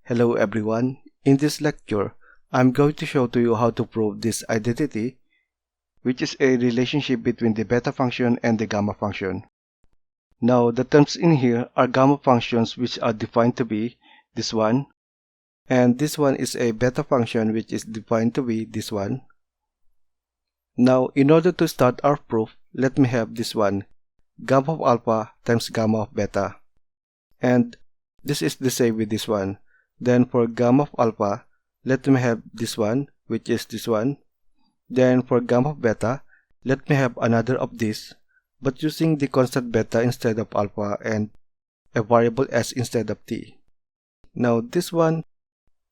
Hello everyone. In this lecture, I'm going to show to you how to prove this identity, which is a relationship between the beta function and the gamma function. Now, the terms in here are gamma functions which are defined to be this one, and this one is a beta function which is defined to be this one. Now, in order to start our proof, let me have this one, gamma of alpha times gamma of beta. And this is the same with this one. Then for gamma of alpha, let me have this one, which is this one. Then for gamma of beta, let me have another of this, but using the constant beta instead of alpha and a variable s instead of t. Now this one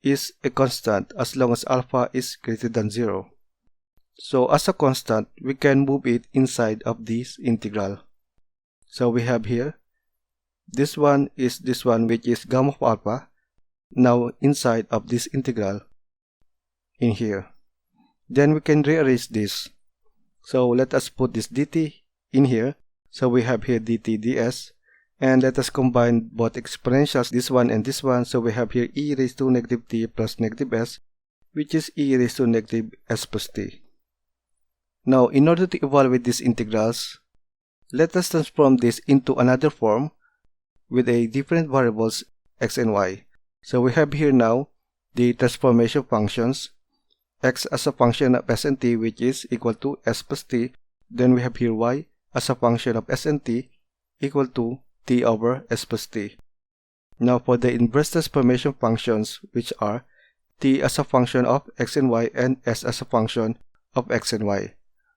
is a constant as long as alpha is greater than 0. So as a constant, we can move it inside of this integral. So we have here, this one is this one which is gamma of alpha, now inside of this integral in here. Then we can rearrange this. So let us put this dt in here. So we have here dt ds, and let us combine both exponentials, this one and this one. So we have here e raised to negative t plus negative s, which is e raised to negative s plus t. Now in order to evaluate these integrals, let us transform this into another form with a different variables x and y. So we have here now the transformation functions, x as a function of s and t, which is equal to s plus t. Then we have here y as a function of s and t equal to t over s plus t. Now for the inverse transformation functions, which are t as a function of x and y and s as a function of x and y.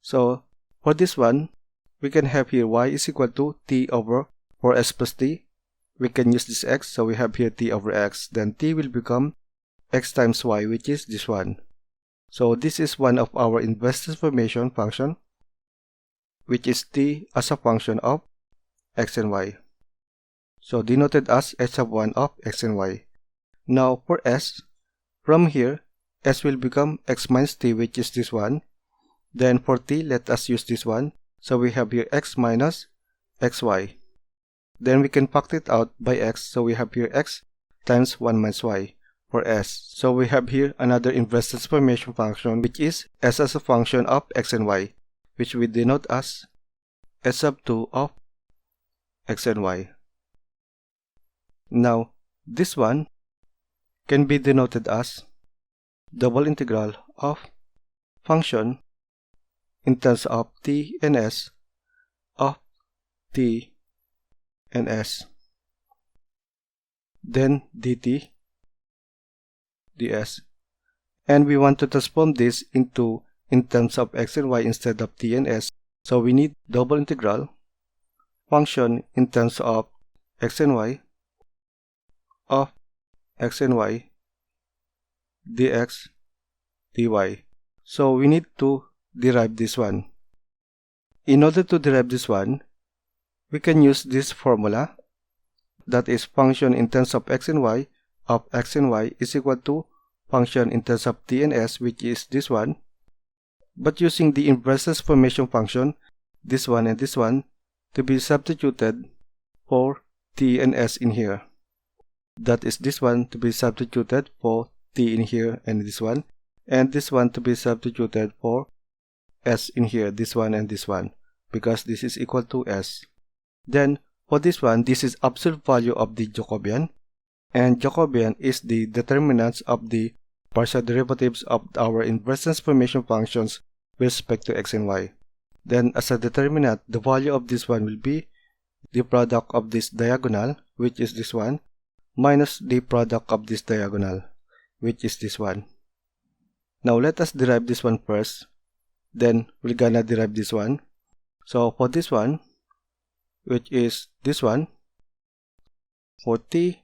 So for this one, we can have here y is equal to t over 4s plus t. We can use this x, so we have here t over x, then t will become x times y, which is this one. So this is one of our inverse transformation function, which is t as a function of x and y. So denoted as s sub 1 of x and y. Now for s, from here, s will become x minus t, which is this one. Then for t, let us use this one. So we have here x minus xy. Then we can factor it out by x, so we have here x times 1 minus y for s. So we have here another inverse transformation function, which is s as a function of x and y, which we denote as s sub 2 of x and y. Now this one can be denoted as double integral of function in terms of t and s of t and s, then dt ds, and we want to transform this into in terms of x and y instead of t and s. So we need double integral function in terms of x and y of x and y dx dy. So we need to derive this one. In order to derive this one, we can use this formula, that is function in terms of x and y of x and y is equal to function in terms of t and s, which is this one, but using the inverse transformation function, this one and this one, to be substituted for t and s in here. That is this one to be substituted for t in here and this one to be substituted for s in here, this one and this one, because this is equal to s. Then for this one, this is absolute value of the Jacobian, and Jacobian is the determinants of the partial derivatives of our inverse transformation functions with respect to x and y. Then as a determinant, the value of this one will be the product of this diagonal, which is this one, minus the product of this diagonal, which is this one. Now let us derive this one first, then we're gonna derive this one. So for this one, which is this one, for t,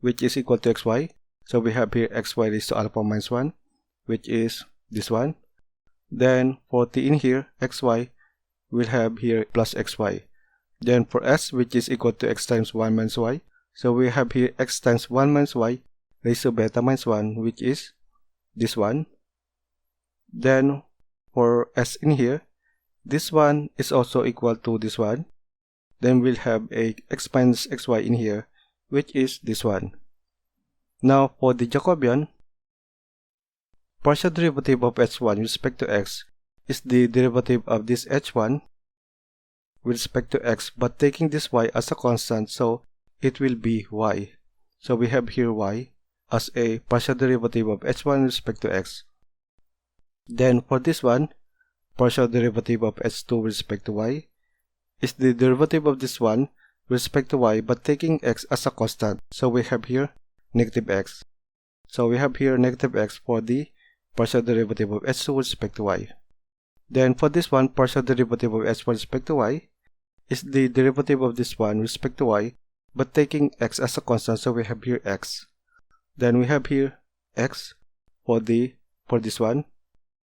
which is equal to xy, so we have here xy raised to alpha minus 1, which is this one. Then for t in here, xy, we'll have here plus xy. Then for s, which is equal to x times 1 minus y, so we have here x times 1 minus y raised to beta minus 1, which is this one. Then for s in here, this one is also equal to this one. Then we'll have a x minus xy in here, which is this one. Now for the Jacobian, partial derivative of h1 with respect to x is the derivative of this h1 with respect to x, but taking this y as a constant, so it will be y. So we have here y as a partial derivative of h1 with respect to x. Then for this one, partial derivative of h2 with respect to y is the derivative of this one with respect to y, but taking x as a constant. So we have here negative x. So we have here negative x for the partial derivative of h2 with respect to y. Then for this one, partial derivative of h1 with respect to y is the derivative of this one with respect to y, but taking x as a constant. So we have here x. Then we have here x for this one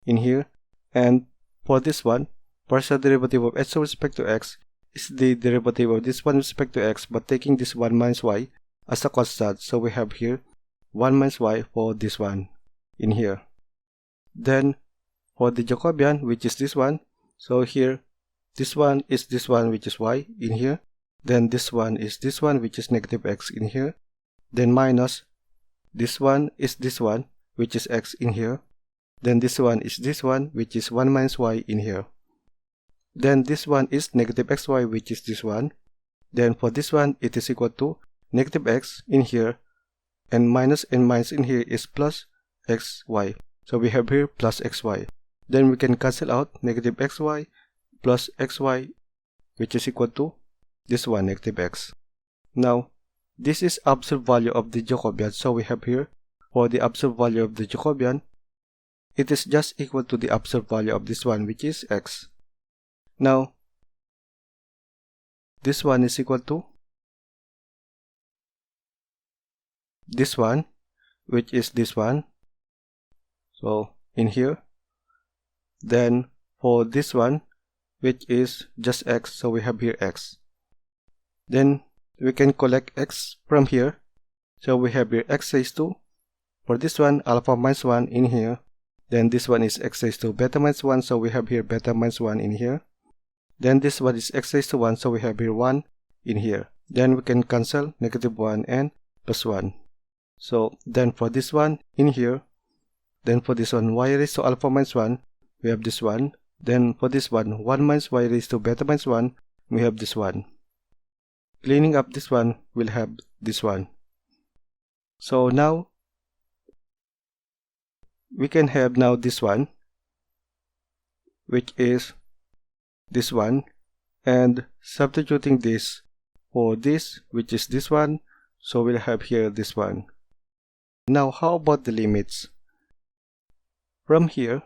in here, and for this one, partial derivative of h2 with respect to x is the derivative of this one with respect to x, but taking this 1 minus y as a constant. So we have here 1 minus y for this one in here. Then for the Jacobian, which is this one, so here this one is this one, which is y in here. Then this one is this one, which is negative x in here. Then minus this one is this one, which is x in here. Then this one is this one, which is 1 minus y in here. Then this one is negative xy, which is this one. Then for this one, it is equal to negative x in here, and minus in here is plus xy. So we have here plus xy. Then we can cancel out negative xy plus xy, which is equal to this one, negative x. Now, this is absolute value of the Jacobian. So we have here, for the absolute value of the Jacobian, it is just equal to the absolute value of this one, which is x. Now, this one is equal to this one, which is this one. So in here, then for this one, which is just x, so we have here x. Then we can collect x from here. So we have here x raised to, for this one, alpha minus 1 in here. Then this one is x raised to beta minus 1, so we have here beta minus 1 in here. Then this one is x raised to 1, so we have here 1 in here. Then we can cancel negative 1 and plus 1. So then for this one in here, then for this one y raised to alpha minus 1, we have this one. Then for this one 1 minus y raised to beta minus 1, we have this one. Cleaning up this one, we'll have this one. So now we can have now this one, which is this one, and substituting this for this, which is this one, so we'll have here this one. Now how about the limits? From here,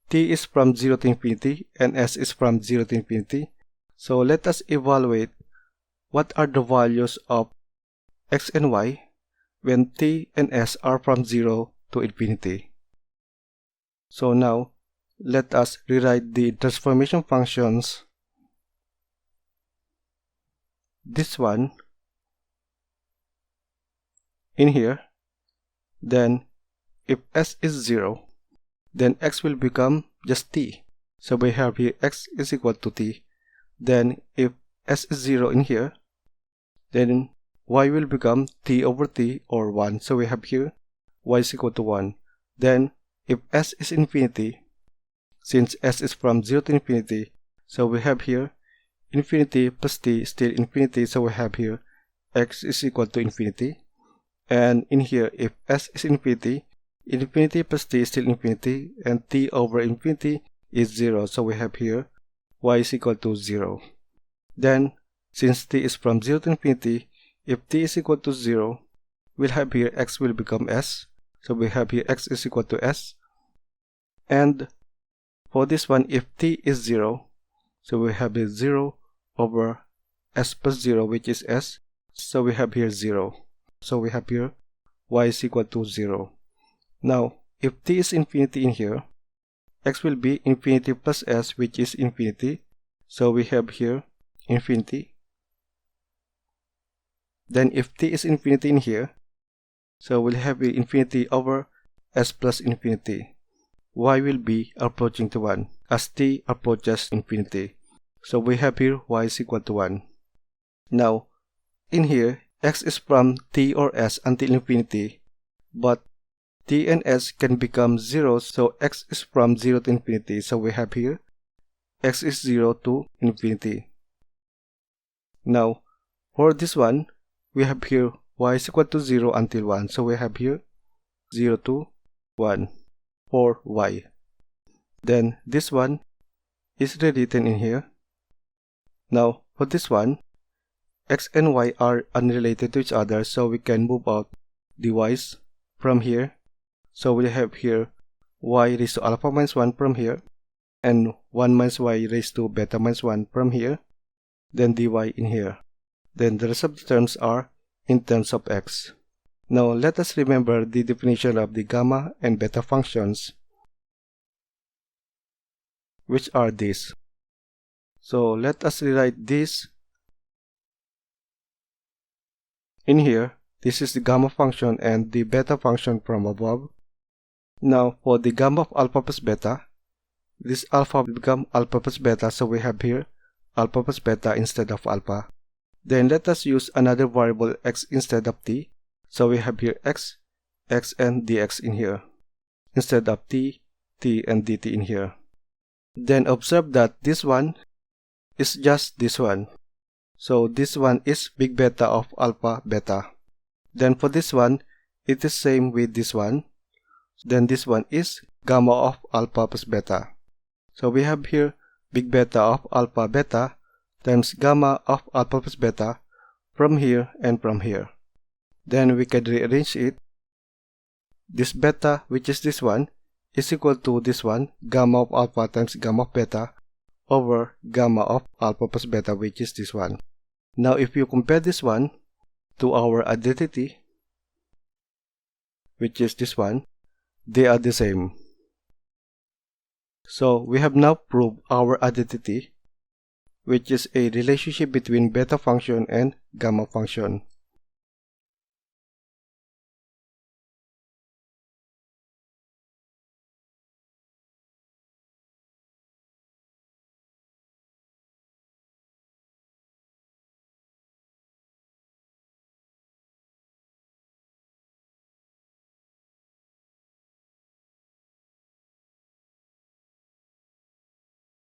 t is from 0 to infinity and s is from 0 to infinity. So let us evaluate what are the values of x and y when t and s are from 0 to infinity. So now, let us rewrite the transformation functions. This one in here. Then if s is 0, then x will become just t. So we have here x is equal to t. Then if s is 0 in here, then y will become t over t, or 1. So we have here y is equal to 1. Then if s is infinity, since s is from 0 to infinity, so we have here infinity plus t, still infinity, so we have here x is equal to infinity. And in here, if s is infinity, infinity plus t is still infinity, and t over infinity is 0, so we have here y is equal to 0. Then, since t is from 0 to infinity, if t is equal to 0, we'll have here x will become s, so we have here x is equal to s. And for this one, if t is 0, so we have here 0 over s plus 0, which is s, so we have here 0. So we have here y is equal to 0. Now, if t is infinity in here, x will be infinity plus s, which is infinity. So we have here infinity. Then if t is infinity in here, so we'll have infinity over s plus infinity. Y will be approaching to 1 as t approaches infinity. So we have here y is equal to 1. Now, in here, x is from t or s until infinity, but t and s can become 0, so x is from 0 to infinity. So we have here x is 0 to infinity. Now, for this one, we have here y is equal to 0 until 1. So we have here 0 to 1 for y. Then this one is rewritten in here. Now, for this one, x and y are unrelated to each other, so we can move out the y's from here. So we have here y raised to alpha minus 1 from here, and 1 minus y raised to beta minus 1 from here, then dy in here. Then the rest of the terms are in terms of x. Now let us remember the definition of the gamma and beta functions, which are these. So let us rewrite this. In here, this is the gamma function and the beta function from above. Now for the gamma of alpha plus beta, this alpha will become alpha plus beta, so we have here alpha plus beta instead of alpha. Then let us use another variable x instead of t, so we have here x, and dx in here, instead of t, and dt in here. Then observe that this one is just this one. So this one is big beta of alpha beta. Then for this one, it is same with this one. Then this one is gamma of alpha plus beta. So we have here big beta of alpha beta times gamma of alpha plus beta from here and from here. Then we can rearrange it. This beta, which is this one, is equal to this one, gamma of alpha times gamma of beta over gamma of alpha plus beta, which is this one. Now if you compare this one to our identity, which is this one, they are the same. So we have now proved our identity, which is a relationship between beta function and gamma function.